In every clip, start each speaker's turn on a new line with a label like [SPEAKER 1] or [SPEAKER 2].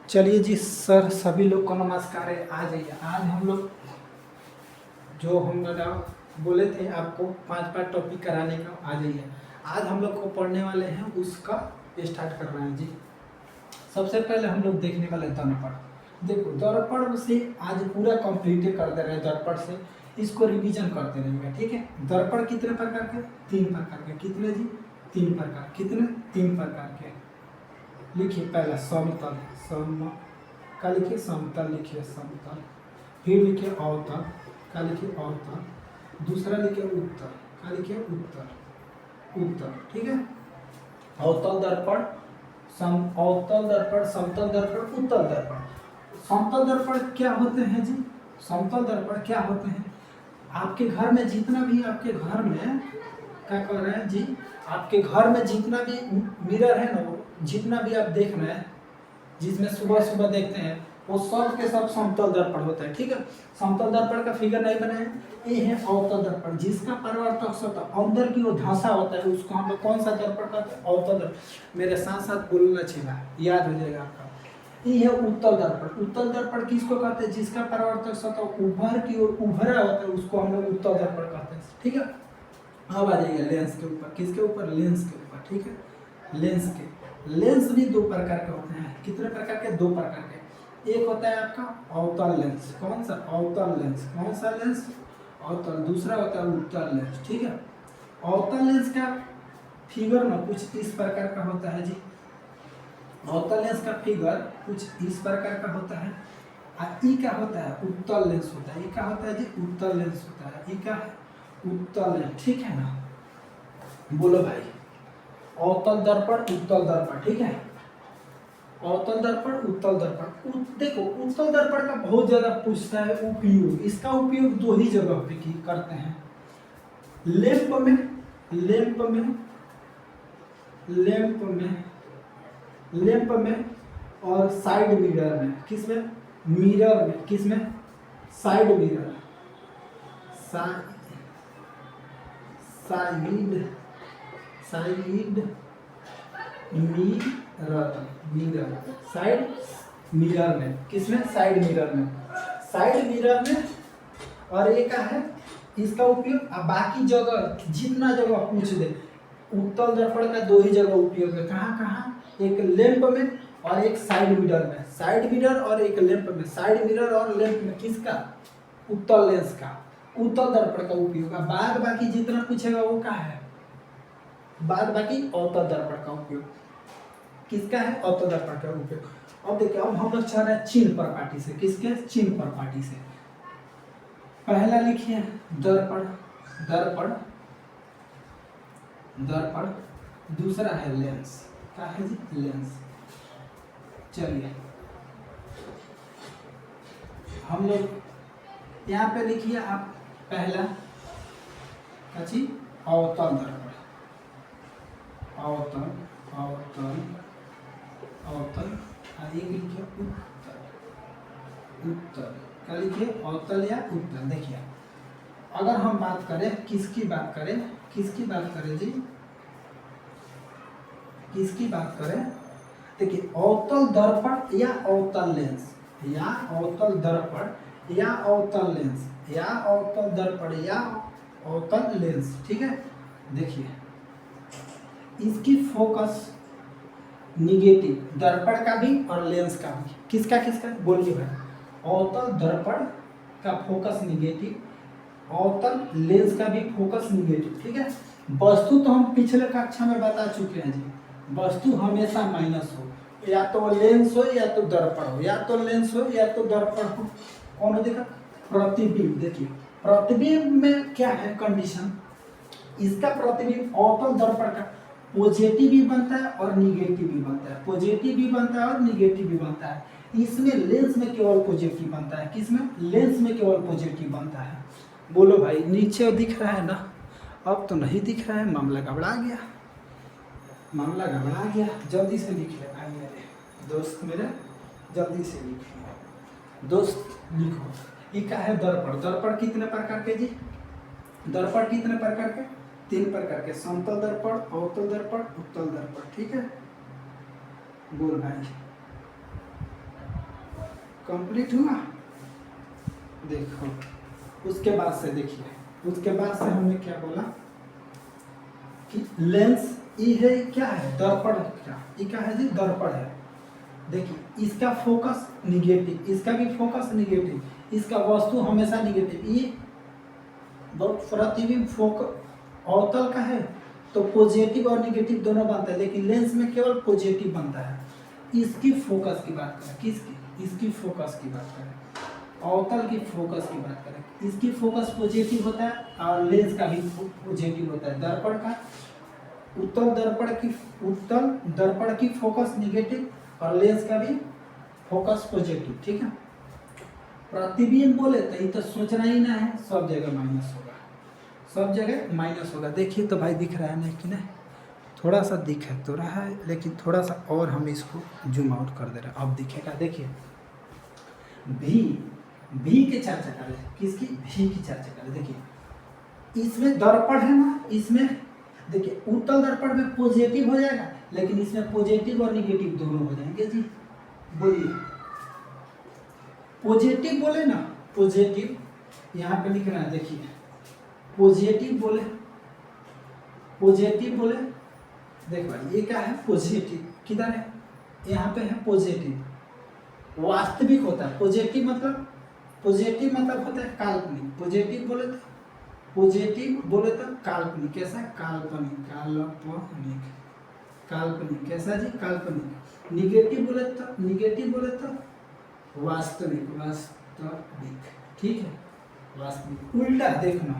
[SPEAKER 1] चलिए जी सर, सभी लोग को नमस्कार है। आ जाइए। आज हम लोग जो हम लोग बोले थे आपको 5 टॉपिक कराने का, आ जाइए। आज हम लोग को पढ़ने वाले हैं, उसका स्टार्ट कर रहे हैं जी। सबसे पहले हम लोग देखने वाले दर्पण। देखो, दर्पण से आज पूरा कंप्लीट कर दे रहे हैं। दर्पण से इसको रिवीजन करते रहेंगे, ठीक है। दर्पण कितने प्रकार के? 3 प्रकार के। कितने जी? 3 प्रकार। कितने? 3 प्रकार के। लिखिए पहला समतल, सम का लिखिए, समतल लिखिए, समतल। फिर लिखिए अवतल, का लिखिए अवतल। दूसरा लिखिए उत्तल, का लिखिए उत्तल, उत्तल, ठीक है। अवतल दर्पण, अवतल दर्पण, समतल दर्पण, उत्तल दर्पण। समतल दर्पण क्या होते हैं जी? समतल दर्पण क्या होते हैं? आपके घर में जितना भी, आपके घर में क्या कर रहे हैं जी, आपके घर में जितना भी मिरर है ना, वो जितना भी आप देख रहे हैं, जिसमें सुबह सुबह देखते हैं, वो सब के सब समतल दर्पण होता है, ठीक है। समतल दर्पण का फिगर नहीं बनाए। ये है अवतल दर्पण, जिसका परावर्तक सतह अंदर की ओर धंसा होता है, उसको हम लोग कौन सा दर्पण कहते हैं? अवतल दर्पण। मेरे साथ साथ बोलना चाहिए, याद हो जाएगा आपका। ये है उत्तल दर्पण। उत्तल दर्पण किसको कहते हैं? जिसका परावर्तक सतह ऊपर की ओर उभरा होता है, उसको हम लोग उत्तल दर्पण कहते हैं, ठीक है। अब आ जाइए लेंस के ऊपर। किसके ऊपर? लेंस के ऊपर, ठीक है। लेंस के, लेंस भी 2 प्रकार के होते हैं। कितने प्रकार के? 2 प्रकार के। एक होता है आपका अवतल लेंस। कौन सा? अवतल लेंस। कौन सा लेंस? अवतल। दूसरा होता है उत्तल लेंस, ठीक है। अवतल लेंस का फिगर ना कुछ इस प्रकार का होता है जी। अवतल लेंस का फिगर कुछ इस प्रकार का होता है। ई क्या होता है? उत्तल लेंस होता है। ये क्या होता है जी? उत्तल लेंस होता है। ये क्या है? उत्तल लेंस, ठीक है ना। बोलो भाई, अवतल दर्पण, उत्तल दर्पण, ठीक है। अवतल दर्पण, उत्तल दर्पण। देखो, उत्तल दर्पण का बहुत ज्यादा पूछता है उपयोग। इसका उपयोग 2 ही जगह पे करते हैं, लैंप में, लैंप में, लैंप में, लैंप में, और साइड मिरर में। किसमें? मिरर में। किसमें? Side mirror, side, side mirror, mirror, side mirror में। किसमें? साइड मिरर में, साइड मिरर में। और एक का है इसका उपयोग। अब बाकी जगह जितना जगह पूछ दे, उत्तल दर्पण का 2 ही जगह उपयोग है। कहाँ कहाँ? एक लैंप में और एक साइड मिरर में। साइड मिरर और एक लैंप में। साइड मिरर और लैंप में किसका? उत्तल लेंस का, उत्तल दर्पण का उपयोग। अब बाद बाकी जितना पूछेगा वो क्या है? बाद बाकी अवतल दर्पण का उपयोग। किसका है? अवतल दर्पण का उपयोग। अब देखिए, अब हम लोग चल रहे हैं चिन्ह प्रपाटी से। किसके? चिन्ह प्रपाटी से। पहला लिखिए दर्पण, दर्पण, दर्पण। दूसरा है लेंस। क्या है जी? लेंस। चलिए हम लोग यहाँ पे लिखिए आप पहला कची अवतल दर्पण, अवतल, अवतल, अवतल। एक लिखिए उत्तल, उत्तल। क्या लिखिए? अवतल या उत्तल। देखिए, अगर हम बात करें, किसकी बात करें? किसकी बात करें जी? किसकी बात करें? देखिए, अवतल दर्पण या अवतल लेंस, या अवतल दर्पण या अवतल लेंस, या अवतल दर्पण या अवतल लेंस, ठीक है। देखिए, इसकी फोकस निगेटिव, दर्पण का भी और लेंस का भी। किसका किसका? बोलिए भाई। अवतल दर्पण का फोकस निगेटिव, अवतल लेंस का भी फोकस निगेटिव, ठीक है। वस्तु तो हम पिछले कक्षा में बता चुके हैं जी, वस्तु हमेशा माइनस हो, या तो लेंस हो या तो दर्पण हो, या तो लेंस हो या तो दर्पण हो। कौन हो? देखा, प्रतिबिंब। देखिए, प्रतिबिंब में क्या है कंडीशन? इसका प्रतिबिंब अवतल दर्पण का पॉजिटिव भी बनता है और निगेटिव भी बनता है, पॉजिटिव भी बनता है और निगेटिव भी बनता है। इसमें लेंस में केवल पॉजिटिव बनता है। किसमें? लेंस में केवल पॉजिटिव बनता है। बोलो भाई, नीचे दिख रहा है ना? अब तो नहीं दिख रहा है, मामला गड़बड़ा गया, मामला गड़बड़ा गया। जल्दी से लिख ले भाई मेरे दोस्त, मेरे जल्दी से लिख दोस्त, लिखो। ये क्या है? दर्पण। दर्पण कितने प्रकार के जी? दर्पण कितने प्रकार के? 3 प्रकार के। समतल दर्पण, अवतल दर्पण, उत्तल दर्पण, ठीक है। बोल भाई। कंप्लीट हुआ। देखो उसके बाद से देखिए, उसके बाद से हमने क्या बोला कि लेंस ये है, क्या है, दर्पण है। क्या है जी, दर्पण है। देखिए इसका फोकस निगेटिव, इसका भी फोकस निगेटिव, इसका वस्तु हमेशा निगेटिव। ये प्रतिबिंब फोकस अवतल का है तो पॉजिटिव और निगेटिव दोनों बनता है, लेकिन लेंस में केवल पॉजिटिव बनता है। इसकी फोकस की बात करें, किसकी, इसकी फोकस की बात करें, अवतल की फोकस की बात करें, इसकी फोकस पॉजिटिव होता है और लेंस का भी पॉजिटिव होता है। दर्पण का उत्तल दर्पण की फोकस निगेटिव और लेंस का भी फोकस पॉजिटिव, ठीक है। प्रतिबिंब बोले तो ये तो सोचना ही ना है, सब जगह माइनस होगा, सब जगह माइनस होगा। देखिए तो भाई दिख रहा है ना कि नहीं, थोड़ा सा दिख है तो रहा है, लेकिन थोड़ा सा और हम इसको जूम आउट कर दे रहे हैं, अब दिखेगा। देखिए भी की चर्चा करें, किसकी, भी की चर्चा करें। देखिए इसमें दर्पण है ना, इसमें देखिए उत्तल दर्पण में पॉजिटिव हो जाएगा, लेकिन इसमें पॉजिटिव और निगेटिव दोनों हो जाएंगे जी। बोलिए पॉजिटिव बोले ना, पॉजिटिव यहाँ पे लिख रहे हैं, देखिए पॉजिटिव बोले देख भाई, ये क्या है, पॉजिटिव किधर है, यहाँ पे है पॉजिटिव, वास्तविक होता है। पॉजिटिव मतलब होता है काल्पनिक। पॉजिटिव बोले तो काल्पनिक, कैसा, काल्पनिक कैसा जी, काल्पनिक। निगेटिव बोले तो वास्तविक, ठीक है, वास्तविक। उल्टा देखना,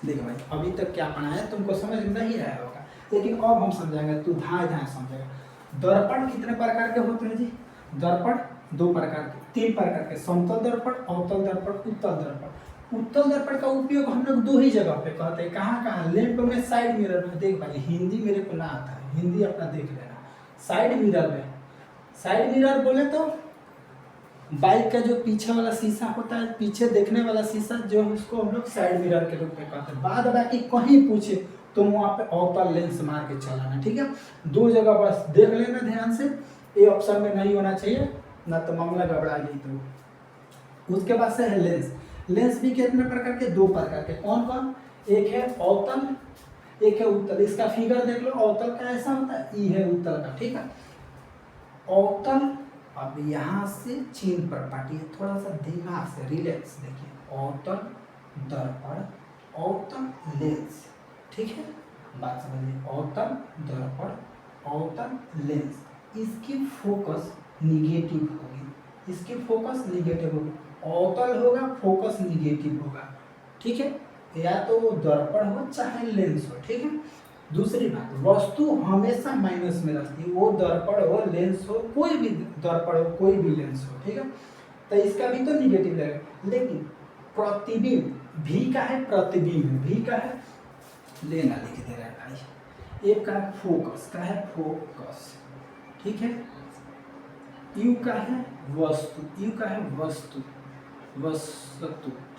[SPEAKER 1] देख भाई अभी तक क्या पढ़ा है तुमको समझ नहीं आया होगा, लेकिन अब हम समझाएंगे, तू धाए समझेगा। दर्पण कितने प्रकार के होते हैं जी, दर्पण दो प्रकार के, तीन प्रकार के, समतल दर्पण, अवतल दर्पण, उत्तल दर्पण। उत्तल दर्पण का उपयोग हम लोग दो ही जगह पे करते हैं, कहाँ, लैंप में, साइड मिरर में। देख भाई हिंदी मेरे को ना आता है, हिंदी अपना देख लेना। साइड मिरर में, साइड मिरर बोले तो बाइक का जो पीछे वाला शीशा होता है, पीछे देखने वाला शीशा, जो उसको हम लोग साइड मिरर के रूप में कहते हैं। बाद बाकी कहीं पूछे तो वहाँ पे अवतल लेंस मार के चलाना, ठीक है। दो जगह बस देख लेना ध्यान से, ये ऑप्शन में नहीं होना चाहिए, ना तो मामला गड़बड़ा गई। तो उसके बाद से है लेंस। लेंस भी कितने प्रकार के, दो प्रकार के। कौन कौन, एक है अवतल, एक है उत्तल। इसका फिगर देख लो, अवतल का ऐसा होता है, ई है उत्तल का, ठीक है। अवतल, अब यहाँ से चिन्ह पर पाटिए, थोड़ा सा दिमाग से रिलैक्स देखिए। अवतल दर्पण, अवतल लेंस, ठीक है, बात समझिए। अवतल दर्पण, अवतल लेंस, इसकी फोकस निगेटिव होगी, इसकी फोकस निगेटिव होगी। अवतल होगा, फोकस निगेटिव होगा, ठीक है। या तो वो दर्पण हो चाहे लेंस हो, ठीक है। दूसरी बात, वस्तु हमेशा माइनस में रहती है, वो दर्पण हो, लेंस हो, कोई भी दर्पण हो, कोई भी लेंस हो, ठीक है। तो इसका भी तो निगेटिव लगेगा। लेकिन प्रतिबिंब, भी का है प्रतिबिंब, भी का है लेना, लिख दे रहा है भाई। एक का है फोकस, का है फोकस, ठीक है। यू का है वस्तु, यू का है वस्तु,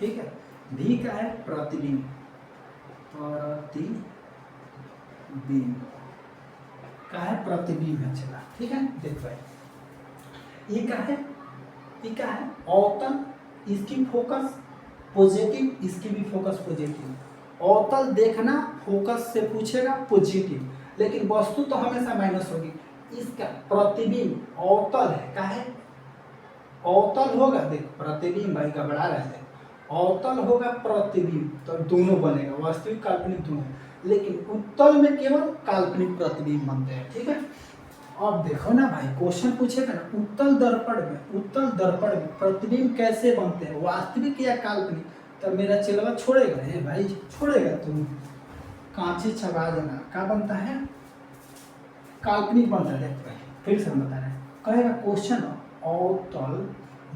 [SPEAKER 1] ठीक है। भी का है प्रतिबिंब, का है प्रतिबिंब है, चला, ठीक है। देख भाई ये क्या है, अवतल, इसकी फोकस पॉजिटिव, इसकी भी फोकस पॉजिटिव। अवतल देखना, फोकस से पूछेगा पॉजिटिव, लेकिन वस्तु तो हमेशा माइनस होगी। इसका प्रतिबिंब अवतल है, क्या है, अवतल होगा, देख प्रतिबिंब, भाई घबरा रहे थे, अवतल होगा प्रतिबिंब, तो दोनों बनेगा, वास्तविक काल्पनिक दोनों। लेकिन उत्तल में केवल काल्पनिक प्रतिबिंब बनते हैं, ठीक है। अब देखो ना भाई, क्वेश्चन पूछेगा ना, उत्तल दर्पण में प्रतिबिंब कैसे बनते हैं, वास्तविक या काल्पनिक, तब मेरा चेलवा छोड़ेगा, हे भाई छोड़ेगा, तुम कांचे चबा देना। क्या बनता है, काल्पनिक बनता है। देख भाई फिर से हम बता रहे हैं, कहेगा क्वेश्चन, अवतल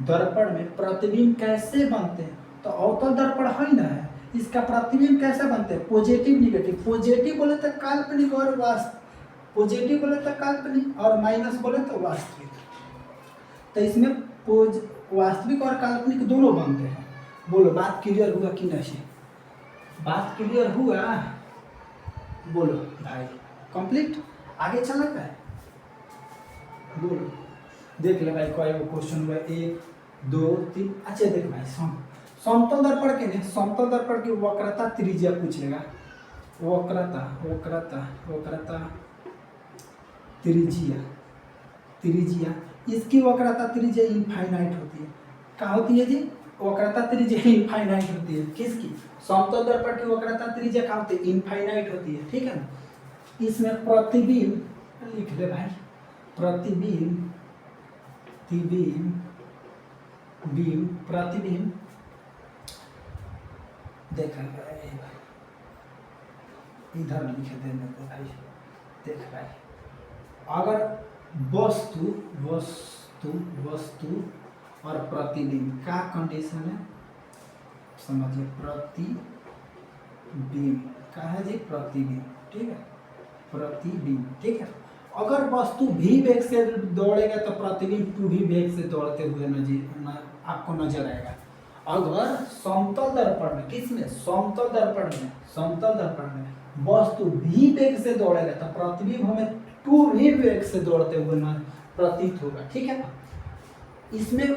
[SPEAKER 1] दर्पण में प्रतिबिंब कैसे बनते हैं, तो अवतल दर्पण है ना है, इसका प्रतिबिंब कैसे बनते हैं, पॉजिटिव निगेटिव। पॉजिटिव बोले तो काल्पनिक और वास्तविक, पॉजिटिव बोले तो काल्पनिक और माइनस बोले तो वास्तविक। तो इसमें वास्तविक और काल्पनिक दोनों बनते हैं। बोलो बात क्लियर हुआ कि नहीं, बात क्लियर हुआ, बोलो भाई, कंप्लीट, आगे चला है, बोलो। देख ले भाई कोई वो क्वेश्चन हुआ 1 2 3। अच्छा देख भाई समतल दर्पण के ने समतल दर्पण की वक्रता त्रिज्या पूछेगा। वक्रता वक्रता वक्रता त्रिज्या त्रिज्या इसकी वक्रता त्रिज्या इनफाइनाइट होती है। क्या होती है जी? वक्रता त्रिज्या इनफाइनाइट होती है। किसकी? समतल दर्पण की वक्रता त्रिज्या क्या होती है? इनफाइनाइट होती है। ठीक है ना? इसमें प्रतिबिंब लिख ले भाई, प्रतिबिंब प्रतिबिंब प्रतिबिंब देखा इधर लिख देने दे भाई। देख भाई, अगर वस्तु वस्तु वस्तु और प्रतिबिंब का कंडीशन है, समझिए प्रतिबिंब का है जी, प्रतिबिंब। ठीक है, प्रतिबिंब। ठीक है, अगर वस्तु भी वेग से दौड़ेगा तो प्रतिबिंब टू भी वेग से दौड़ते हुए आपको नजर आएगा। अगर समतल दर्पण में, किसमें? समतल दर्पण में, समतल दर्पण में वस्तु भी वेग से दौड़ेगा तो प्रतिबिंब हमें टू भी वेग से दौड़ते हुए प्रतीत होगा। ठीक है, इसमें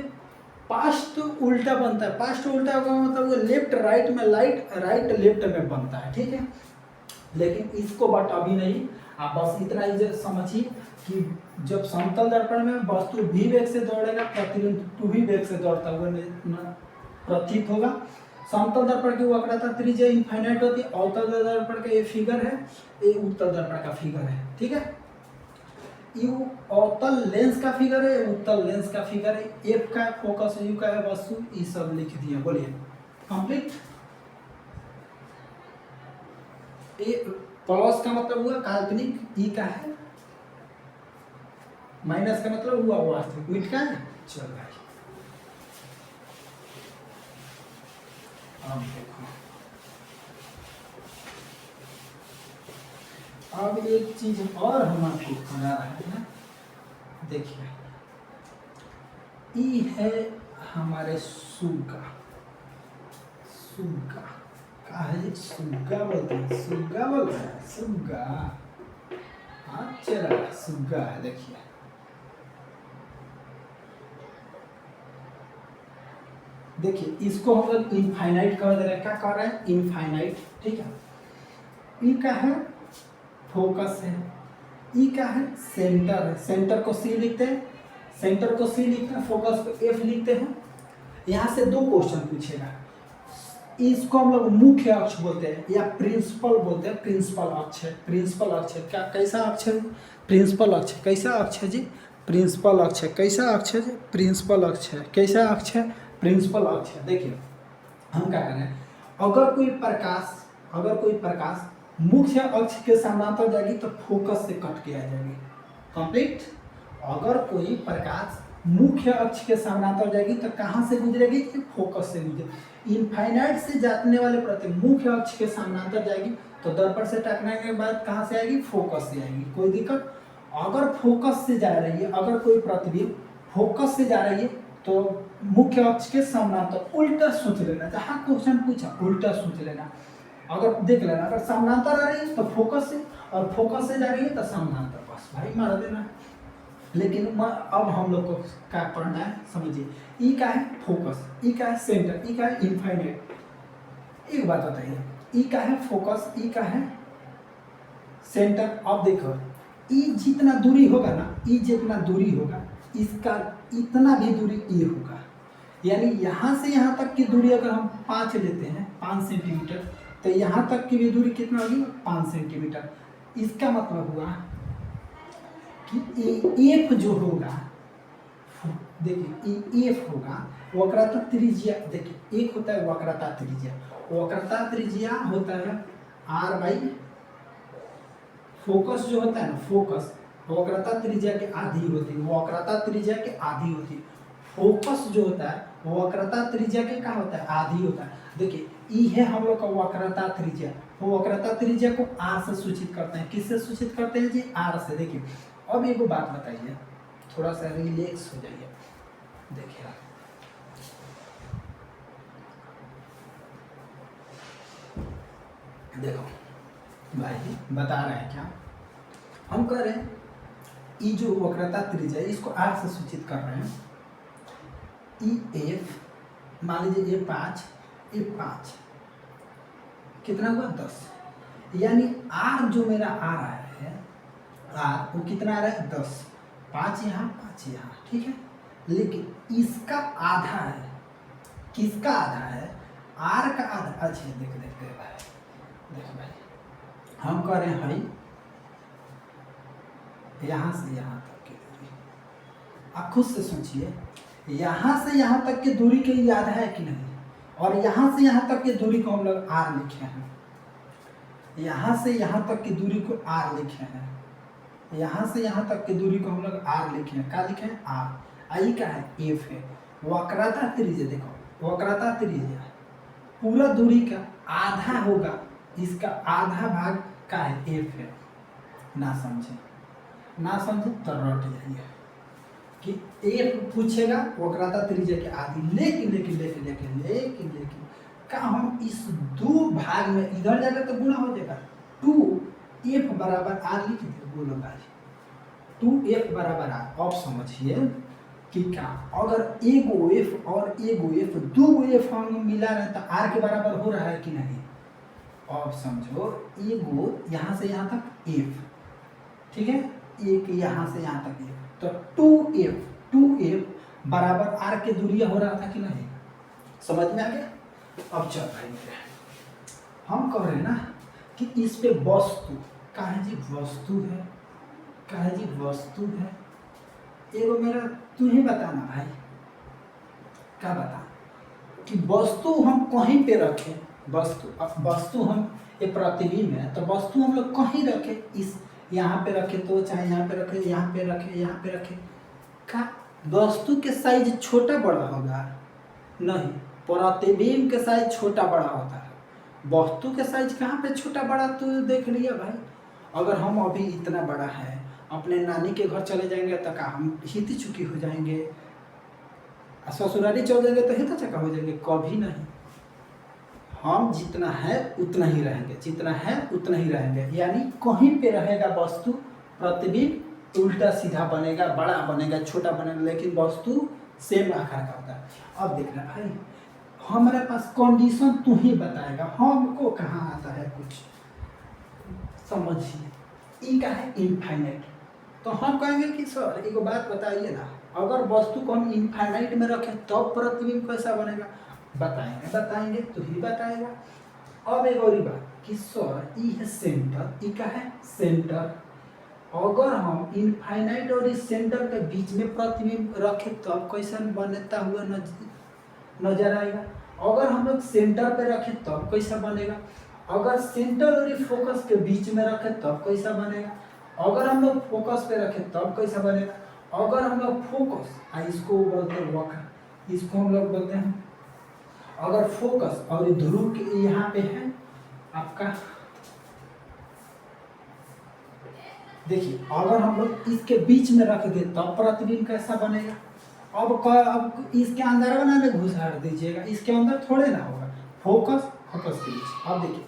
[SPEAKER 1] पास्ट उल्टा बनता है। पास्ट उल्टा का मतलब वो लेफ्ट राइट में, राइट लेफ्ट में बनता है। ठीक है, लेकिन इसको बट अभी नहीं, आप बस इतना ही समझिए कि जब समतल दर्पण में वस्तु भी वेग से दौड़ेगा, प्रतिबिंब टू भी वेग से दौड़ता हुआ प्रतीत होगा। समतल दर्पण की वक्रता त्रिज्या इनफाइनाइट होती है। अवतल दर्पण का ये फिगर है, ये उत्तल दर्पण का फिगर है। ठीक है, यू अवतल लेंस का फिगर है, उत्तल लेंस का फिगर है। एफ का फोकस, यू का है वस्तु, ये सब लिख दिया। बोलिए कंप्लीट। ए प्लस का मतलब हुआ काल्पनिक, ई का है माइनस का मतलब हुआ वास्तविक। मिट का है। चल भाई अब देखो, अब एक चीज और हम आपको बता रहे हैं। देखिए, ई है हमारे सुग्गा। सुग्गा का है, सुग्गा बोलते हैं, सुग्गा बोलते हैं, सुग्गा। हाँ चला, सुग्गा है। देखिए देखिए, इसको हम लोग इनफाइनाइट कह दे रहे हैं। क्या कह रहे हैं? इनफाइनाइट। ठीक है, ई का है फोकस है, ई का है सेंटर है। सेंटर को सी लिखते हैं, सेंटर को सी लिखते हैं, फोकस को एफ लिखते हैं। यहाँ से दो क्वेश्चन पूछेगा। इसको हम लोग मुख्य अक्ष बोलते हैं या प्रिंसिपल बोलते हैं। प्रिंसिपल अक्ष है, प्रिंसिपल अक्ष है। क्या कैसा अक्ष है? प्रिंसिपल अक्ष। कैसा अक्ष है जी? प्रिंसिपल अक्ष है। कैसा अक्ष है जी? प्रिंसिपल अक्ष है। कैसा अक्ष है? प्रिंसिपल अक्ष है। देखिए हम क्या करें, अगर कोई प्रकाश मुख्य अक्ष के समानांतर जाएगी तो फोकस से कट के आ जाएगी। कंप्लीट। अगर कोई प्रकाश मुख्य अक्ष के समानांतर जाएगी तो कहाँ से गुजरेगी? फोकस से गुजरेगी। इनफाइनाइट से जाने वाले प्रतिबिंब मुख्य अक्ष के समानांतर जाएगी तो दर्पण से टकराने के बाद कहाँ से आएगी? फोकस से आएगी। कोई दिक्कत? अगर फोकस से जा रही है, अगर कोई प्रतिबिंब फोकस से जा रही है तो मुख्य अक्ष के समानांतर, उल्टा सोच लेना। जहाँ क्वेश्चन पूछा उल्टा सोच लेना। अगर देख लेना, अगर समानांतर आ रही है तो फोकस से, और फोकस से जा रही है तो समानांतर, बस भाई मार देना। लेकिन अब हम लोग को क्या पढ़ना है, समझिए। ई का है फोकस, ई का है सेंटर, ई का है इनफाइनाइट। एक बात बताइए, ई का है फोकस, ई का है सेंटर। अब देखो, ई जितना दूरी होगा ना, ई जितना दूरी होगा, इसका इतना भी दूरी ई होगा। यानी यहाँ से यहाँ तक की दूरी अगर हम 5 लेते हैं, 5 सेंटीमीटर, तो यहाँ तक की भी दूरी कितना होगी? 5 सेंटीमीटर। इसका मतलब हुआ कि एफ जो होगा, देखिए एफ होगा वक्रता त्रिज्या। देखिए एक होता है वक्रता त्रिज्या, वक्रता त्रिज्या होता है आर बाई फोकस जो होता है ना, फोकस वक्रता त्रिज्या के आधी होती है, वक्रता त्रिज्या के आधी होती है। फोकस जो होता है वक्रता त्रिज्या के क्या होता है? आधी होता है। देखिए ई है हम लोग का वक्रता त्रिज्या, वो वक्रता त्रिज्या को आर से सूचित करते हैं। किससे सूचित करते हैं जी? आर से। देखिए अब एक बात बताइए, थोड़ा सा रिलैक्स हो जाइए। देखिए देखो भाई, बता रहे हैं क्या हम कह रहे हैं, ई जो वक्रता त्रिज्या है इसको आर से सूचित कर रहे हैं। ई एफ मान लीजिए ए5 कितना हुआ 10, यानी आर जो मेरा आ रहा है आर वो कितना आ रहा है 10, 5 यहाँ 5 यहाँ, ठीक है। लेकिन इसका आधा है, किसका आधा है आर का आधा। अच्छा देख भाई हम कह रहे हैं यहाँ से यहाँ तक की दूरी, आप खुद से सोचिए यहाँ से यहाँ तक की दूरी के लिए आधा है कि नहीं, और यहाँ से यहाँ तक की दूरी को हम लोग आर लिखे हैं, यहाँ से यहाँ तक की दूरी को आर लिखे हैं, यहाँ से यहाँ तक की दूरी को हम लोग आर लिखे हैं। क्या लिखे हैं आर, आई का है एफ है। वक्रता त्रिज्या देखो, वक्रता त्रिज्या पूरा दूरी का आधा होगा, इसका आधा भाग का है एफ है। ना समझे तो रट जाइए कि एफ पूछेगा वक्रता त्रिज्या के आधी, लेकिन का हम इस दो भाग में इधर जाएगा तो गुणा हो जाएगा, 2f बराबर आर लिख दिया। बोलो भाई 2f बराबर आर। अब समझिए कि क्या अगर एगो एफ और एगो एफ, दो एफ हम मिला रहे तो आर के बराबर हो रहा है कि नहीं। अब समझो एगो यहाँ से यहाँ तक एफ, ठीक है, एक यहाँ से यहाँ तक एफ, तो 2f बराबर आर के दूरिया हो रहा था कि नहीं, समझ में आ गया। अब चल भाई मेरे हम कह रहे हैं ना कि इस पे वस्तु का है जी, वस्तु है, का है जी वस्तु है। एगो मेरा तू ही बताना भाई, क्या बता कि वस्तु हम कहीं पे रखें, वस्तु अब वस्तु हम ये प्रतिबिंब है तो वस्तु हम लोग कहीं रखें, इस यहाँ पे रखे तो चाहे यहाँ पे रखे, यहाँ पे रखे, यहाँ पे रखे, का वस्तु के साइज छोटा बड़ा होगा नहीं, प्रतिबिंब के साइज छोटा बड़ा होता है। वस्तु के साइज कहाँ पे छोटा बड़ा तो देख लिया भाई। अगर हम अभी इतना बड़ा है अपने नानी के घर चले जाएंगे तो का हम हिती चुकी हो जाएंगे, ससुराली चल जाएंगे तो हिता चका हो जाएंगे, कभी नहीं। हम जितना है उतना ही रहेंगे, जितना है उतना ही रहेंगे, यानी कहीं पे रहेगा वस्तु, प्रतिबिंब उल्टा सीधा बनेगा, बड़ा बनेगा, छोटा बनेगा, लेकिन वस्तु सेम आकार का होता है। अब देखना भाई हमारे पास कंडीशन तू ही बताएगा, हमको कहाँ आता है कुछ, समझिए। ई का है इनफाइनाइट, तो हम कहेंगे कि सर एक बात बताइए ना, अगर वस्तु को हम इनफाइनाइट में रखें तो प्रतिबिंब कैसा बनेगा, बताएंगे तो ही बताएगा। अब एक और बात कि सर ई है सेंटर, ई का है सेंटर, अगर हम इनफाइनाइट और इस सेंटर के बीच में प्रतिबिंब रखें तो अब कैसा बनता हुआ नजर आएगा। अगर हम लोग सेंटर पे रखें तब कैसा बनेगा, अगर सेंटर और फोकस के बीच में रखें तब कैसा बनेगा, अगर हम लोग फोकस पे रखें तब कैसा बनेगा, अगर हम लोग फोकस इसको बोलते हैं वक्र, इसको हम लोग बोलते हैं, अगर फोकस और ध्रुव के यहाँ पे है आपका, देखिए अगर हम लोग इसके बीच में रख दे तब प्रतिबिंब कैसा बनेगा। अब इसके अंदर बनाने घुसाड़ दीजिएगा, इसके अंदर थोड़े ना होगा, फोकस के बीच। अब देखिए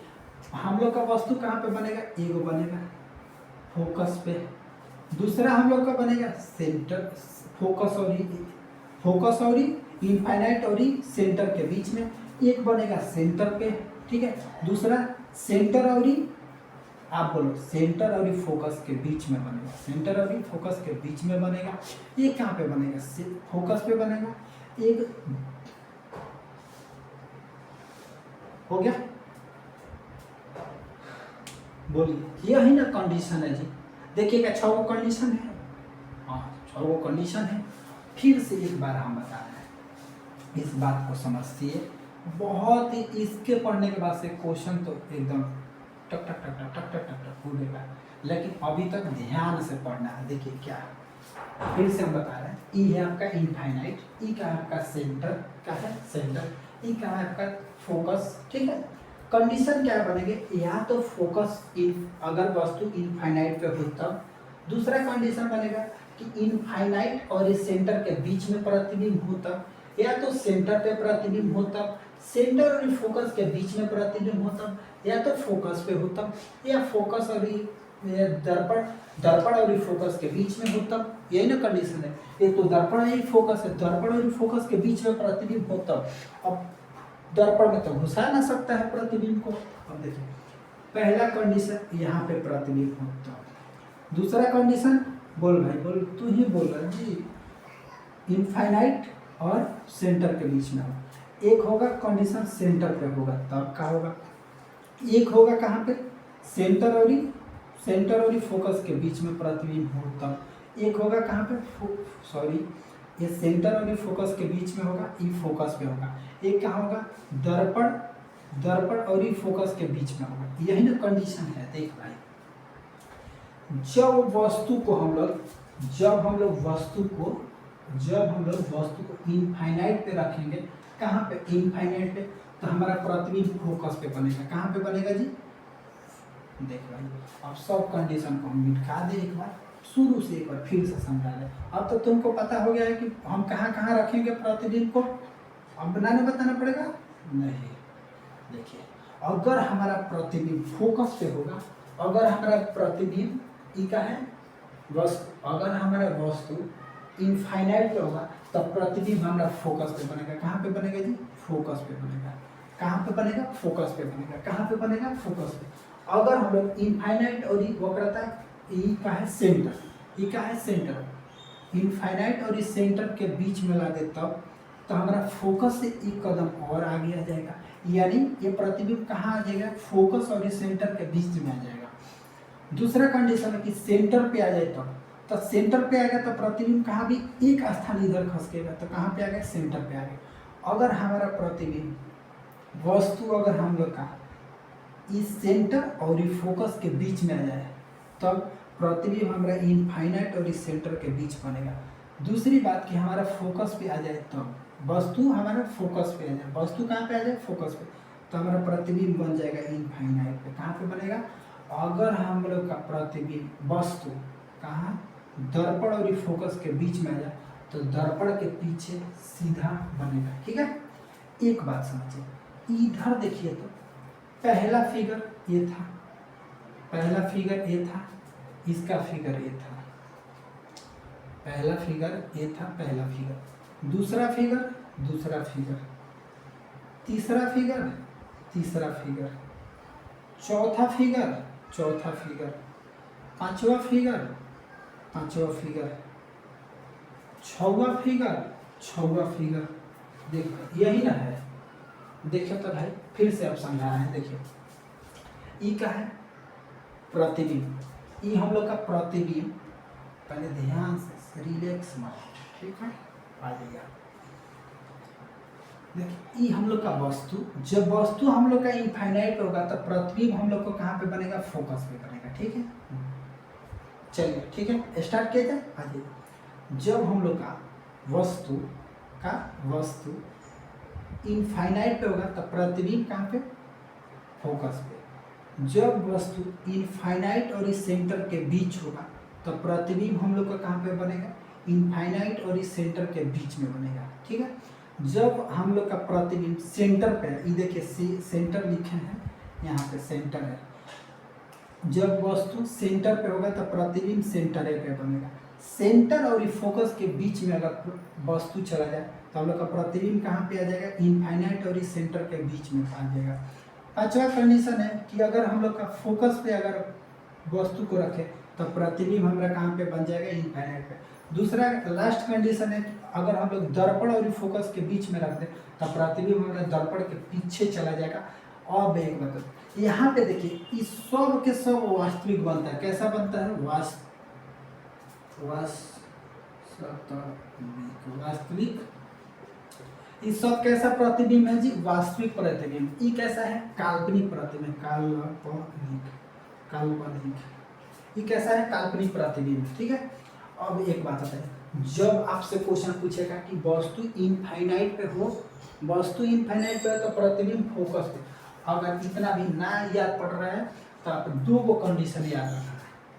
[SPEAKER 1] हम लोग का वस्तु कहाँ पे बनेगा, एगो बनेगा फोकस पे, दूसरा हम लोग का बनेगा सेंटर, फोकस और इनफाइनाइट और सेंटर के बीच में, एक बनेगा सेंटर पे, ठीक है, दूसरा सेंटर और आप बोलो सेंटर और फोकस के बीच में बनेगा, सेंटर और फोकस के बीच में बनेगा। ये कहाँ पे बनेगा, फोकस पे बनेगा, एक हो गया। बोलिए यही ना कंडीशन है जी, देखिएगा 6 कंडीशन है, हाँ 6 कंडीशन है। फिर से एक बार हम बता रहे हैं, इस बात को समझिए, बहुत ही इसके पढ़ने के बाद से क्वेश्चन तो एकदम टक टक टक टक टक टक टक टक कूदेगा, लेकिन अभी तक ध्यान से पढ़ना है। देखिए क्या है, फिर से हम बता रहे हैं, ई है आपका इनफाइनाइट, ई का है आपका सेंटर, का है सेंटर, ई का है आपका फोकस, ठीक है। कंडीशन क्या बनेंगे, या तो फोकस अगर वस्तु इनफाइनाइट पे हो तब, दूसरा कंडीशन बनेगा कि इनफाइनाइट और इस सेंटर के बीच में प्रतिबिंब हो तब, या तो सेंटर पे प्रतिबिंब हो तब, सेंटर और फोकस के बीच में प्रतिबिंब हो तब, या तो फोकस पे हो तब, या फोकस और ये दर्पण दर्पण और फोकस के बीच में हो तब, यही ना कंडीशन है। एक तो दर्पण है, एक फोकस है, दर्पण और फोकस के बीच में प्रतिबिंब हो तब। अब दर्पण में तो घुसा ना सकता है प्रतिबिंब को। अब देखिए पहला कंडीशन यहाँ पे प्रतिबिंब हो तब। दूसरा कंडीशन बोल भाई बोल, तू ही बोल रहा जी। इनफाइनाइट और सेंटर के बीच में हो। एक होगा कंडीशन सेंटर पे होगा तब क्या होगा, एक होगा कहाँ पे सेंटर और फोकस के बीच में प्रतिबिंब हो तब। एक होगा कहाँ पे सॉरी, ये सेंटर और फोकस के बीच में होगा, ये फोकस पे होगा। एक कहाँ होगा दर्पण और फोकस के बीच में होगा। यही ना कंडीशन है। देख भाई जब हम लोग वस्तु को इनफाइनाइट पे रखेंगे, कहाँ पे इनफाइनाइट पे, तो हमारा प्रतिबिंब फोकस पे बनेगा। कहाँ पे बनेगा जी, देख भाई अब सब कंडीशन को हम मिटा दे, एक बार शुरू से एक बार फिर से समझा दे। अब तो तुमको पता हो गया है कि हम कहाँ कहाँ रखेंगे प्रतिबिंब को। अब बताना पड़ेगा नहीं। देखिए अगर हमारा प्रतिबिंब फोकस पे होगा, अगर हमारा प्रतिबिंब का है वस्तु, अगर हमारा वस्तु इनफाइनाइट पे होगा तब प्रतिबिंब हमारा फोकस पे बनेगा। कहाँ पे बनेगा जी, फोकस पे बनेगा। कहाँ पे बनेगा, फोकस पे बनेगा। कहाँ पे बनेगा, फोकस पे। अगर हम लोग इनफाइनाइट और वक्रता ई का है सेंटर, ई का है सेंटर, इनफाइनाइट और इस सेंटर के बीच में ला दे तब, तो हमारा फोकस से एक कदम और आगे आ जाएगा। यानी ये प्रतिबिंब कहाँ आ जाएगा, फोकस और इस सेंटर के बीच में आ जाएगा। दूसरा कंडीशन है कि सेंटर पे आ जाए तो सेंटर पे आ गया तो प्रतिबिंब कहाँ भी एक स्थान इधर खसकेगा, तो कहाँ पे आ गया, सेंटर पे आ गया। अगर हमारा प्रतिबिंब वस्तु अगर हम लोग का इस सेंटर और इस फोकस के बीच में आ जाए तब प्रतिबिंब हमारा इनफाइनाइट और इस सेंटर के बीच बनेगा। दूसरी बात कि हमारा फोकस पे आ जाए तब, वस्तु हमारा फोकस पे आ जाए, वस्तु कहाँ पे आ जाए, फोकस पे, तो हमारा प्रतिबिंब बन जाएगा इनफाइनाइट पे। कहाँ पे बनेगा, अगर हम लोग का प्रतिबिंब वस्तु कहाँ दर्पण और फोकस के बीच में आ जाए तो दर्पण के पीछे सीधा बनेगा। ठीक है, एक बात समझिए, इधर देखिए तो पहला फिगर ये था, पहला फिगर ये था, इसका फिगर ये था, पहला फिगर ये था, पहला फिगर, दूसरा फिगर, दूसरा फिगर, तीसरा फिगर, तीसरा फिगर, चौथा फिगर, चौथा फिगर, पांचवा फिगर, पांचवा फिगर, छवा फिगर, छवा फिगर। देखो यही ना है। देखिए तो भाई फिर से अब समझा रहे हैं। देखिए ई का है प्रतिबिंब, ई हम लोग का प्रतिबिंब, पहले ध्यान से रिलैक्स माइंड, ठीक है, आ जाइए। देखिए ई हम लोग का वस्तु, जब वस्तु हम लोग का इनफाइनाइट होगा तो प्रतिबिंब हम लोग को कहाँ पे बनेगा, फोकस पे बनेगा। ठीक है, चलिए ठीक है, स्टार्ट किया जाए। आ जाइए, जब हम लोग का वस्तु इनफाइनाइट पे होगा तो प्रतिबिंब कहाँ पे, फोकस पे। जब वस्तु इनफाइनाइट और इस सेंटर के बीच होगा तो प्रतिबिंब हम लोग का कहाँ पे बनेगा, इनफाइनाइट और इस सेंटर के बीच में बनेगा। ठीक है, जब हम लोग का प्रतिबिंब सेंटर पे है, ये देखिए सेंटर लिखे हैं यहाँ पे, सेंटर है, जब वस्तु सेंटर पे होगा तो प्रतिबिंब सेंटर पे बनेगा। सेंटर और फोकस के बीच में अगर वस्तु चला जाए तो हम लोग का प्रतिबिंब कहाँ पे आ जाएगा, इनफाइनाइट और इस सेंटर के बीच में आ जाएगा। पांचवा कंडीशन है कि अगर हम लोग का फोकस पे अगर वस्तु को रखे तो प्रतिबिंब हमारा कहाँ पे बन जाएगा, इनफाइनाइट पे। दूसरा लास्ट कंडीशन है कि अगर हम लोग दर्पण और फोकस के बीच में रख दें तो प्रतिबिंब हमारा दर्पण के पीछे चला जाएगा। अब एक बात यहाँ पे देखिए, इस सब के सब वास्तविक बनता है। कैसा बनता है, वास्तविक। इस सब कैसा प्रतिबिंब है जी, वास्तविक प्रतिबिंब। ये कैसा है, काल्पनिक प्रतिबिंब, काल्पनिक। ये कैसा है, काल्पनिक प्रतिबिंब। ठीक है, अब एक बात है, जब आपसे क्वेश्चन पूछेगा कि वस्तु इनफाइनाइट पे हो, वस्तु इनफाइनाइट पे है तो प्रतिबिंब फोकस पे, अगर इतना भी ना याद पड़ रहा है तो आप दो गो कंडीशन याद रखना है।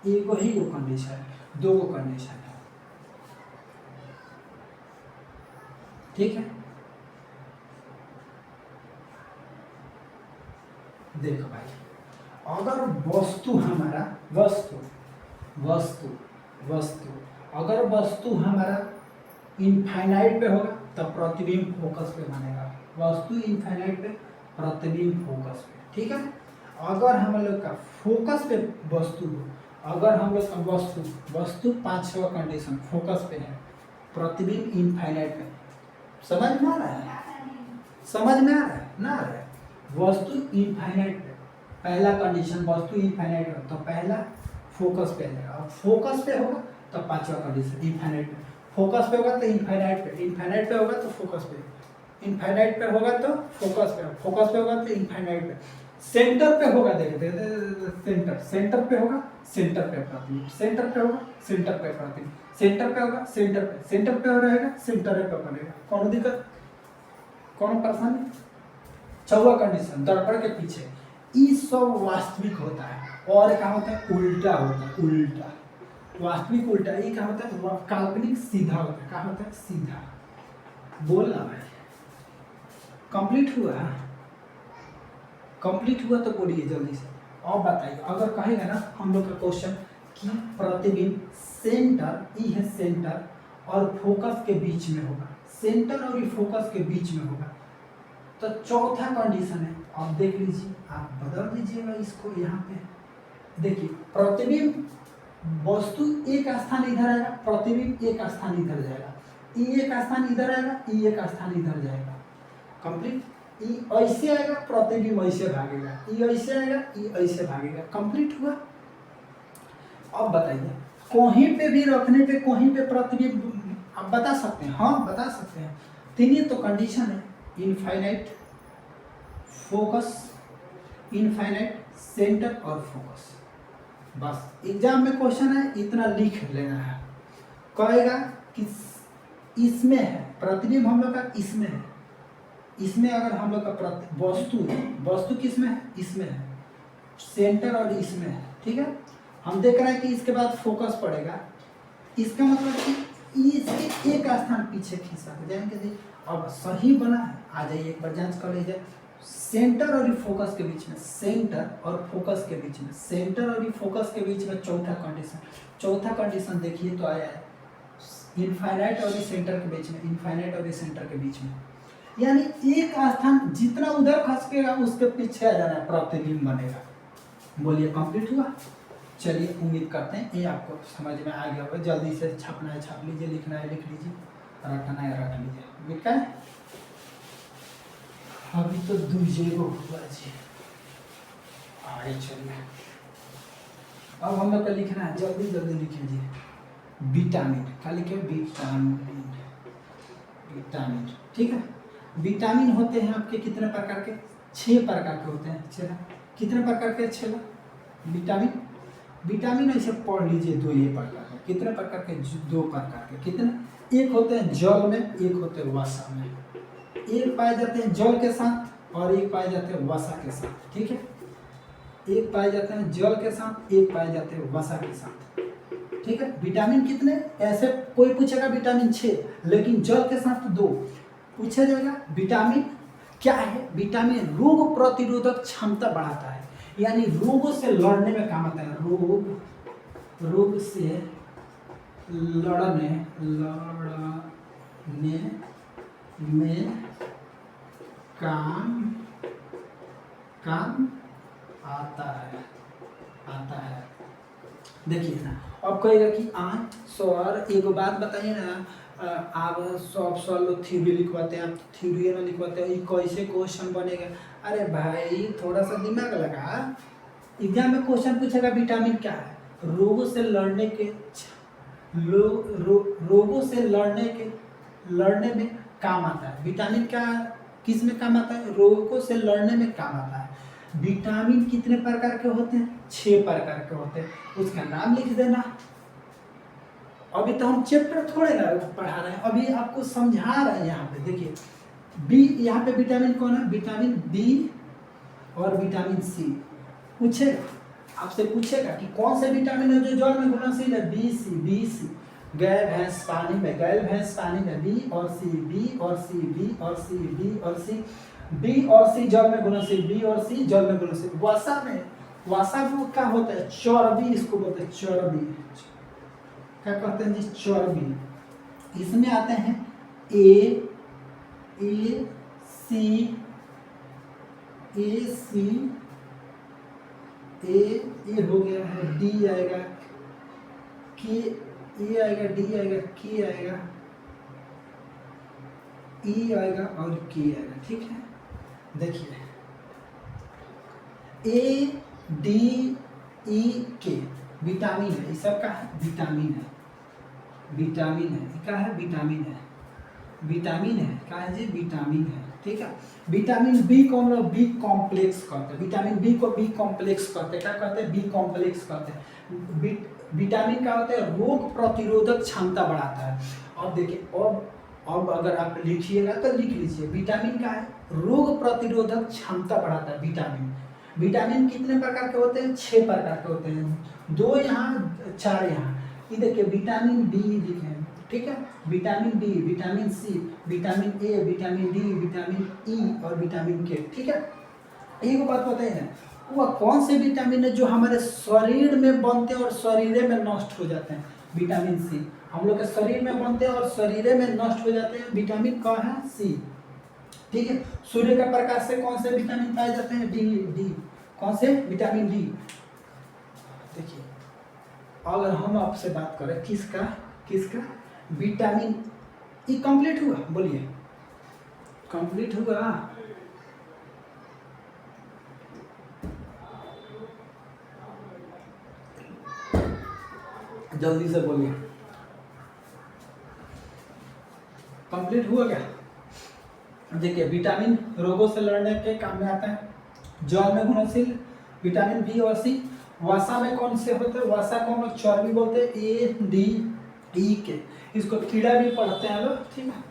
[SPEAKER 1] एक ही गो कंडीशन है, दो गो कंडीशन है। ठीक है, देखो भाई, अगर वस्तु हमारा वस्तु वस्तु वस्तु अगर वस्तु हमारा इनफाइनाइट पे होगा तब प्रतिबिंब फोकस पे बनेगा। वस्तु इनफाइनाइट पे, प्रतिबिंब फोकस पे, ठीक है। अगर हम लोग का फोकस पे वस्तु हो, अगर हम लोग का वस्तु 5-6 कंडीशन फोकस पे है, प्रतिबिंब इनफाइनाइट पे, समझ में आ रहा है? समझ में आ रहा है ना? आ रहा है। वस्तु इनफाइनाइट पे पहला कंडीशन वस्तु इनफाइनाइट पे, तो पहला फोकस पे आएगा। और फोकस पे होगा तो 5वां कंडीशन इनफाइनाइट पे। फोकस पे होगा तो इनफाइनाइट पे, इनफाइनाइट पे होगा तो फोकस पे, इनफाइनाइट पे होगा तो फोकस पे, फोकस पे होगा तो इनफाइनाइट पे। सेंटर पे होगा, देखते सेंटर, सेंटर पे होगा, सेंटर पे प्रतिबिंब, सेंटर पे होगा, सेंटर पे प्रतिबिंब, सेंटर पे होगा, सेंटर पे, सेंटर पे रहेगा, सेंटर पे बनेगा। कौन दिक्कत, कौन परेशानी? 4वां कंडीशन दर्पण के पीछे, ये सब वास्तविक होता है और क्या होता है? उल्टा होता है। उल्टा, वास्तविक उल्टा। ये क्या होता है? काल्पनिक सीधा होता है। क्या होता है? सीधा। बोलना भाई। कंप्लीट हुआ? कंप्लीट हुआ तो बोलिए जल्दी से। और बताइए, अगर कहेगा ना हम लोग का क्वेश्चन कि प्रतिबिंब सेंटर, ये है सेंटर और फोकस के बीच में होगा, सेंटर और ये फोकस के बीच में होगा, तो चौथा कंडीशन है। आप देख लीजिए, आप बदल दीजिएगा इसको। यहाँ पे देखिए, प्रतिबिंब वस्तु एक स्थान इधर आएगा, प्रतिबिंब एक स्थान इधर जाएगा, ये एक स्थान इधर आएगा, ये एक स्थान इधर जाएगा। कंप्लीट। ये ऐसे आएगा, प्रतिबिंब ऐसे भागेगा, ये ऐसे आएगा, ये ऐसे भागेगा। कंप्लीट हुआ? अब बताइए, कहीं पे भी रखने पे, कहीं पे प्रतिबिंब आप बता सकते हैं? हाँ बता सकते हैं। तीन तो कंडीशन है, इनफाइनाइट, फोकस, इनफाइनाइट, सेंटर और फोकस। बस एग्जाम में क्वेश्चन है, इतना लिख लेना है। कहेगा कि इसमें है प्रतिबिंब, हम लोग का इसमें है, इसमें अगर हम लोग का वस्तु है, वस्तु किस में है? इसमें है, सेंटर और इसमें है, ठीक है। हम देख रहे हैं कि इसके बाद फोकस पड़ेगा, इसका मतलब कि इसके एक स्थान पीछे खींचा जाएंगे। अब सही बना है, आ जाइए एक बार जांच कर लीजिए। सेंटर और फोकस के बीच में, सेंटर और फोकस के बीच में, सेंटर और फोकस के बीच में चौथा कंडीशन, चौथा कंडीशन देखिए तो आया है इनफाइनाइट और सेंटर के बीच में, इनफाइनाइट और सेंटर के बीच में, यानी एक स्थान जितना उधर खसकेगा उसके पीछे आ जाना है, प्रतिबिंब बनेगा। बोलिए कंप्लीट हुआ? चलिए उम्मीद करते हैं ये आपको समझ में आ गया होगा। जल्दी से छापना है छाप लीजिए, लिखना है लिख लीजिए, रटना है रट लीजिए। लिखा है? अभी तो दूजेगो हुआ जी। आगे चलिए, अब हम लोग को लिखना है, जल्दी जल्दी लिखिए जी। विटामिन, क्या लिखे? विटामिन, विटामिन, ठीक है। विटामिन होते हैं आपके कितने प्रकार के? 6 प्रकार के होते हैं। चलो कितने प्रकार के? 6 विटामिन। विटामिन ऐसे पढ़ लीजिए, 2 ये प्रकार के। कितने प्रकार के? 2 प्रकार के। कितने? एक होते हैं जल में, एक होते हैं वसा में। एक पाए जाते हैं जल के साथ और एक पाए जाते हैं वसा के साथ, ठीक है। एक पाए जाते हैं जल के साथ, एक पाए जाते हैं वसा के साथ, ठीक है। विटामिन कितने? ऐसे कोई पूछेगा विटामिन 6, लेकिन जल के साथ 2 पूछा जाएगा। विटामिन क्या है? विटामिन रोग प्रतिरोधक क्षमता बढ़ाता है, यानी रोगों से लड़ने में काम आता है। रोग से लड़ने में काम आता है। देखिए ना, अब कहेगा कि सर एक बात बताइए ना, आप सब लोग थ्योरी लिखवाते हैं, आप थ्योरी में लिखवाते हैं, ये कैसे क्वेश्चन बनेगा? अरे भाई थोड़ा सा दिमाग लगा। एग्जाम में क्वेश्चन पूछेगा विटामिन क्या है? रोगों से लड़ने के रोगों से लड़ने में काम आता है। विटामिन क्या किस में काम आता है? रोगों से लड़ने में काम आता है। विटामिन कितने प्रकार के होते हैं? 6 प्रकार के होते हैं। उसका नाम लिख देना। अभी तो हम चैप्टर थोड़े ना पढ़ा रहे हैं, अभी आपको समझा रहे हैं। यहाँ पे देखिए, बी, यहाँ पे विटामिन कौन है? विटामिन बी और विटामिन सी। पूछेगा, आपसे पूछेगा कि कौन से विटामिन है जो जल में घुलनशील है? B C. गाय भैंस पानी में, गाय भैंस पानी में, बी और सी, बी और सी, बी और सी, बी और सी, बी और सी जल में घुलनशील, बी और सी जल में घुलनशील। वसा में वसा वो क्या होता है, चर्बी इसको बोलते हैं, चर्बी। क्या कहते हैं जी, चर्बी। इसमें आते हैं ए सी ए हो गया है, डी आएगा, के ए आएगा, डी आएगा, के आएगा, ई आएगा और के आएगा। ठीक है, देखिए ए डी ई के विटामिन है, इस सब का है विटामिन है, विटामिन है, क्या है विटामिन है, विटामिन है, क्या है जी विटामिन है। ठीक है, विटामिन बी को हम लोग बी कॉम्प्लेक्स कहते हैं, विटामिन बी को बी कॉम्प्लेक्स कहते हैं। क्या कहते हैं, बी कॉम्प्लेक्स कहते हैं। विटामिन क्या होता है, रोग प्रतिरोधक क्षमता बढ़ाता है। अब देखिए, अब अगर आप लिखिएगा तो लिख लीजिए, विटामिन का है रोग प्रतिरोधक क्षमता बढ़ाता है। विटामिन कितने प्रकार के होते हैं, 6 प्रकार के होते हैं, 2 यहाँ 4 यहाँ। ये देखिए विटामिन डी लिखे हैं, ठीक है, vitamin D, vitamin C, vitamin A, vitamin D, vitamin E और विटामिन के। ठीक है, एक बात बताइए ना, वह कौन से विटामिन है जो हमारे शरीर में बनते हैं और शरीर में नष्ट हो जाते हैं। विटामिन सी हम लोग के शरीर में बनते हैं और शरीर में नष्ट हो जाते हैं, विटामिन का है सी। ठीक है, सूर्य का प्रकाश से कौन से विटामिन पाए जाते हैं, डी। कौन से, विटामिन डी। देखिए, अगर हम आपसे बात करें किसका विटामिन ई कंप्लीट हुआ, बोलिए कंप्लीट हुआ। जल्दी से बोलिए, कंप्लीट हुआ क्या। देखिए, विटामिन रोगों से लड़ने के काम में आता है, जल में घुलनशील विटामिन बी और सी। वसा में कौन से होते हैं, वसा को हम लोग चर्बी बोलते हैं, ए डी ई के। इसको कीड़ा भी पढ़ते हैं लोग। ठीक है,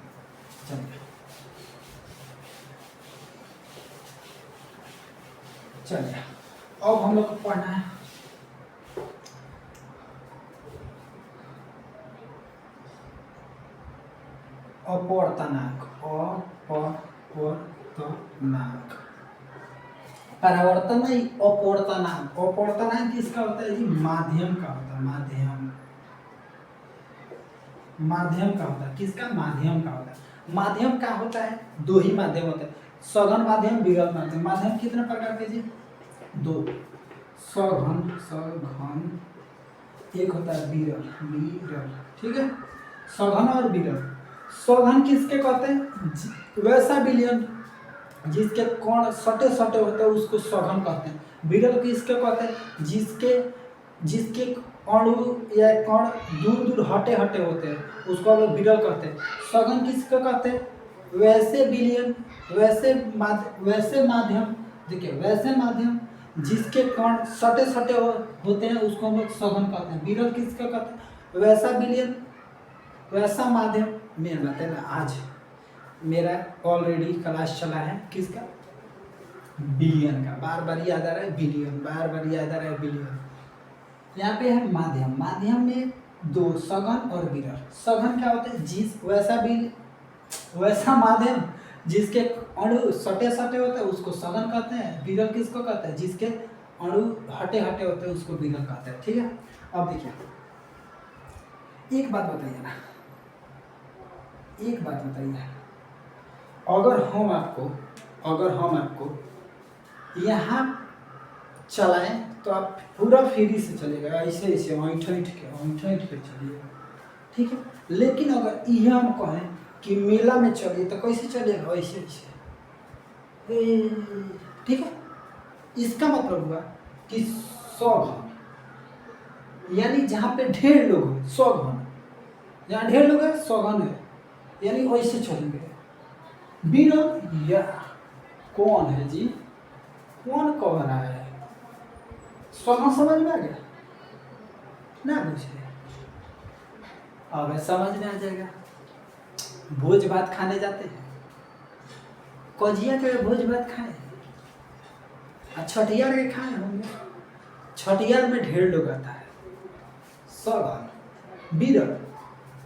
[SPEAKER 1] चलिए अब हम लोग को पढ़ना है अपवर्तनांक। परावर्तन नहीं, अपवर्तनांक। अपवर्तनांक किसका होता है जी, माध्यम का होता है, माध्यम का होता है। किसका, माध्यम का होता है। माध्यम का होता है, 2 ही माध्यम होते हैं, सघन माध्यम, विरल माध्यम। माध्यम कितने प्रकार के जी, 2, सघन, एक होता है विरल। ठीक है, सघन और विरल। सघन किसके कहते हैं, वैसा विलयन जिसके कण सटे होते हैं उसको सघन कहते हैं। विरल किसके कहते हैं, जिसके अणु या कण दूर हटे होते हैं, उसको हम लोग विरल कहते हैं। सघन किसको कहते हैं, वैसे विलयन, वैसे माध्यम। देखिए, वैसे माध्यम जिसके कण सटे होते हैं उसको हम लोग सघन कहते हैं। विरल किसको कहते हैं, वैसा विलयन, वैसा माध्यम। मेन बात है ना, आज मेरा ऑलरेडी क्लास चला है किसका, बिलियन का। बार याद आ रहा है बिलियन, बार याद आ रहा है बिलियन। यहाँ पे है माध्यम में 2, सघन और विरल। सघन क्या होता है, वैसा माध्यम जिसके अणु सटे होते हैं उसको सघन कहते हैं। विरल किसको कहते हैं, जिसके अणु हटे होते हैं उसको विरल कहते हैं। ठीक है, अब देखिए एक बात बताइए ना, अगर हम आपको यहाँ चलाएं तो आप पूरा फ्री से चलेगा, ऐसे ऐंठ के चलिएगा। ठीक है, लेकिन अगर ये हम कहें कि मेला में चलिए तो कैसे चलेगा, ऐसे। ठीक है, इसका मतलब हुआ कि सघन, यानी जहाँ पे ढेर लोग हैं सघन, जहाँ ढेर लोग हैं सघन है, यानी वैसे चलेंगे। विरल या कौन है जी, कौन कह रहा है, सघन समझ में आ गया ना, पूछे अब समझ में आ जाएगा। भोज भात खाने जाते हैं, कजिया के भोज भात खाए, छठियार के खाए होंगे, छठियार में ढेर लोग आता है, सघन। विरल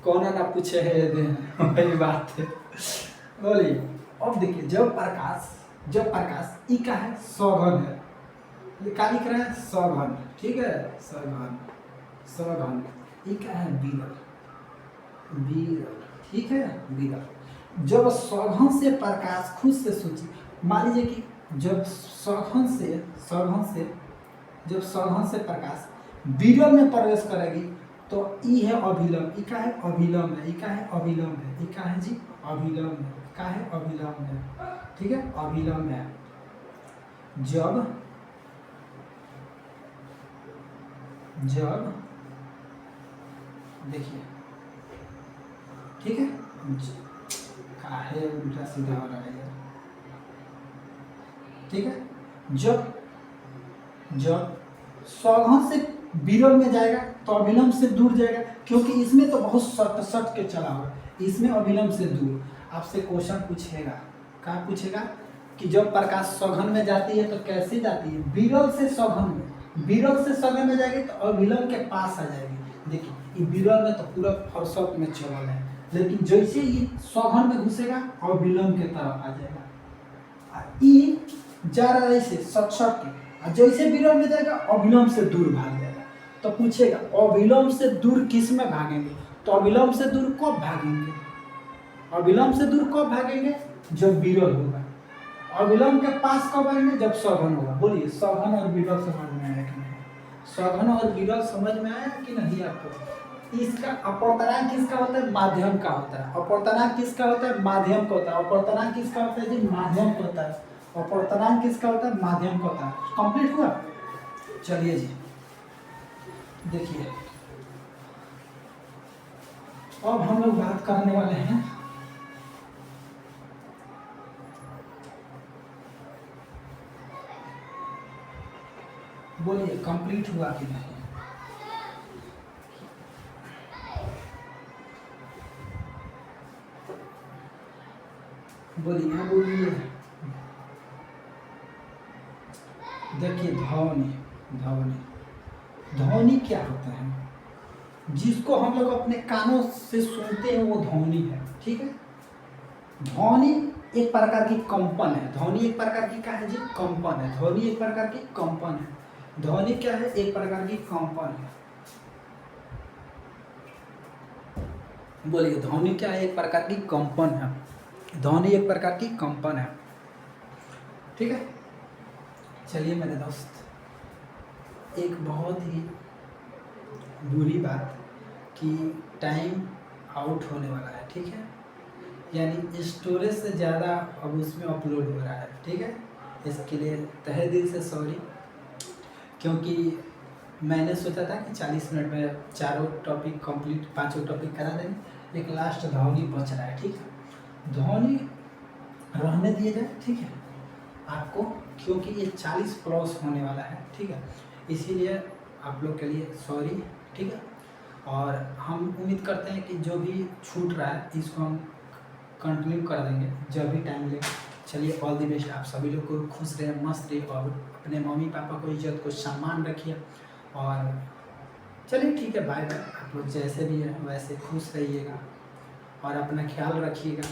[SPEAKER 1] कौन ना पूछे है, वही बात है। बोलिए, अब देखिए, जब प्रकाश ई का है, सघन है, का लिख रहे हैं सघन, ठीक है, सघन, सघन। ये क्या है, विरल, विरल, ठीक है, विरल। जब सघन से प्रकाश, खुद से सोचिए, मान लीजिए कि जब सघन से, सघन से, जब सघन से प्रकाश विरल में प्रवेश करेगी तो ई है अभिलंब, ई का है अभिलंब है, ई का है अभिलंब है, ई का है जी अभिलंब है, का है अभिलंब है, ठीक है, अभिलंब है। जब जब देखिए, ठीक है, का है उल्टा सीधा हो रहा है यार, ठीक है। जब जब सघन से विरल में जाएगा तो अभिलंब से दूर जाएगा, क्योंकि इसमें तो बहुत सट सट के चला हुआ, इसमें अभिलंब से दूर। आपसे क्वेश्चन पूछेगा, क्या पूछेगा कि जब प्रकाश सघन में जाती है तो कैसे जाती है, विरल से सघन में, विरल से सघन में जाएगी तो अभिलंब के पास आ जाएगी। देखिए ये विरल में तो पूरा फरसत में चलल है, लेकिन जैसे ये सघन में घुसेगा अभिलंब के तरफ आ जाएगा, ये जा रहा है ऐसे सट सट के, जैसे विलंब में जाएगा अविलंब से दूर भाग जाएगा। तो पूछेगा अविलंब से दूर किस में भागेंगे, तो अविलंब से दूर कब भागेंगे, अविलंब से दूर कब भागेंगे, जब विरल होगा। अविलंब के पास कब आएंगे, जब सघन होगा। बोलिए सघन और विरल समझ में आया कि नहीं, सघन और विरल समझ में आया कि नहीं आपको। इसका अपवर्तनांक किसका होता है, माध्यम का होता है। अपवर्तनांक किसका होता है, माध्यम का होता है। अपवर्तनांक किसका होता है जी, माध्यम का होता है। अपवर्तनांक किसका होता है, माध्यम का होता है। कंप्लीट हुआ। चलिए जी देखिए, अब हम लोग बात करने वाले हैं बोलिए कंप्लीट हुआ कि नहीं, बोलिए बोलिए। देखिए ध्वनि, ध्वनि, ध्वनि क्या होता है, जिसको हम लोग अपने कानों से सुनते हैं वो ध्वनि है, ठीक है। ध्वनि एक प्रकार की कंपन है, ध्वनि एक प्रकार की क्या है जी, कंपन है। ध्वनि एक प्रकार की कंपन है। ध्वनि क्या है, एक प्रकार की कंपन है। बोलिए ध्वनि क्या है, एक प्रकार की कंपन है। ध्वनि एक प्रकार की कंपन है, ठीक है। चलिए मेरे दोस्त, एक बहुत ही बुरी बात कि टाइम आउट होने वाला है, ठीक है, यानी स्टोरेज से ज़्यादा अब उसमें अपलोड हो रहा है, ठीक है। इसके लिए तहे दिल से सॉरी, क्योंकि मैंने सोचा था कि 40 मिनट में चारों टॉपिक कंप्लीट, पांचों टॉपिक करा देंगे, एक लास्ट ध्वनि बच रहा है, ठीक है। ध्वनि रहने दिए जाए, ठीक है आपको, क्योंकि ये 40 प्लस होने वाला है, ठीक है, इसीलिए आप लोग के लिए सॉरी, ठीक है। और हम उम्मीद करते हैं कि जो भी छूट रहा है इसको हम कंटिन्यू कर देंगे जब भी टाइम मिलेगा। चलिए ऑल द बेस्ट, आप सभी लोग को खुश रहे, मस्त रहे, और अपने मम्मी पापा को इज्जत को सम्मान रखिए। और चलिए ठीक है, बाय बाय। आप लोग जैसे भी हैं वैसे खुश रहिएगा और अपना ख्याल रखिएगा।